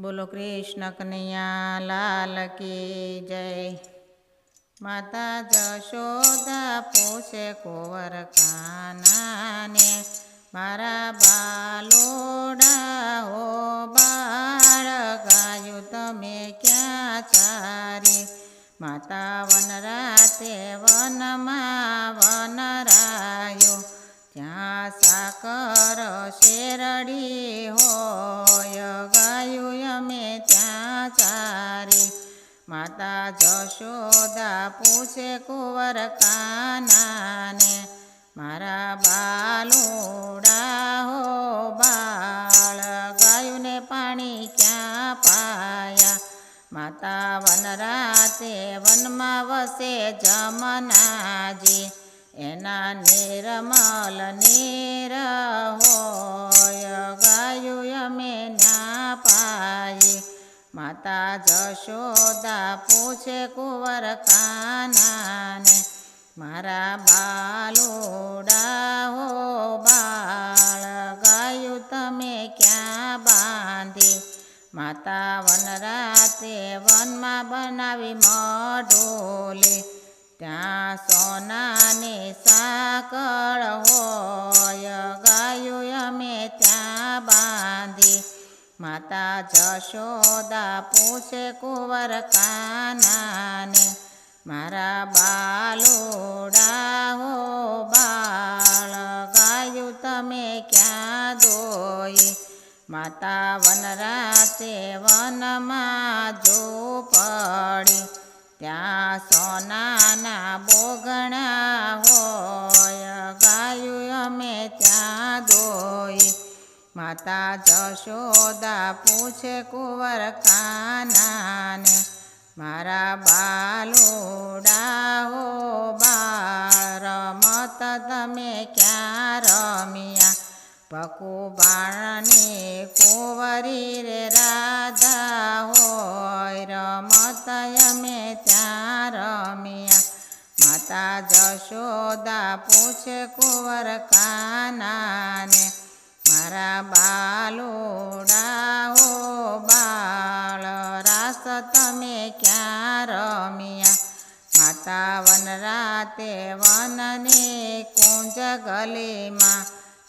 बोलो कृष्ण कन्हैया लाल की जय। माता जशोदा पूछे कुंवर कान्हा ने, मारा बालोड़ा हो बाळ गाયું તમે ક્યાં ચારી। माता वनराते वनमा वनरायो, ત્યાં સાકર શેરડી હોય ગાયું અમે ત્યાં ચારી। माता जशोदा पूछे कुंवर कान्हा ने, मारा बालोड़ा हो बाळ गाયું ने पाणी क्या पाया। माता वनराते वनमा वसे जमनाजी, एना निर्मल नीर होय गाયું અમે ના પાઈ। माता जशोदा पूछे कुंवर कान्हा ने, मारा बालोड़ा हो बाळ गाયું તમે क्या बांधी। माता वनराते वनमा बनावी मढोली, ત્યાં સોનાની સાંકળ હોય ગાયું અમે ત્યાં બાંધી। माता जशोदा पूछे कुंवर कान्हा ने, मारा बालोड़ा हो बाळ गाયું તમે क्या दोई। माता वनराते वनमा झोपड़ी, ત્યાં સોનાના બોગણા હોય ગાયું અમે ત્યાં દોઈ। माता जशोदा पूछे कुंवर कान्हा ने, मारा बालोड़ा हो बाळ रमत તમે क्या रमिया। पकू बाळनी कुंवरी रे राधा होय रमत અમે ત્યાં रमिया। माता जशोदा पूछे कुंवर कान्हा ने, मारा बालोड़ा हो बाळ रास તમે क्या रमिया। माता वनराते वननी कुंज गलीमा,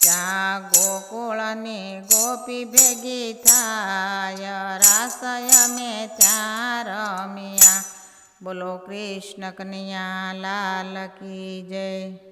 ત્યાં ગોકુળની ગોપી ભેગી થાય રાસ અમે ત્યાં રમિયા। બોલો कृष्ण कन्हैया लाल की जय।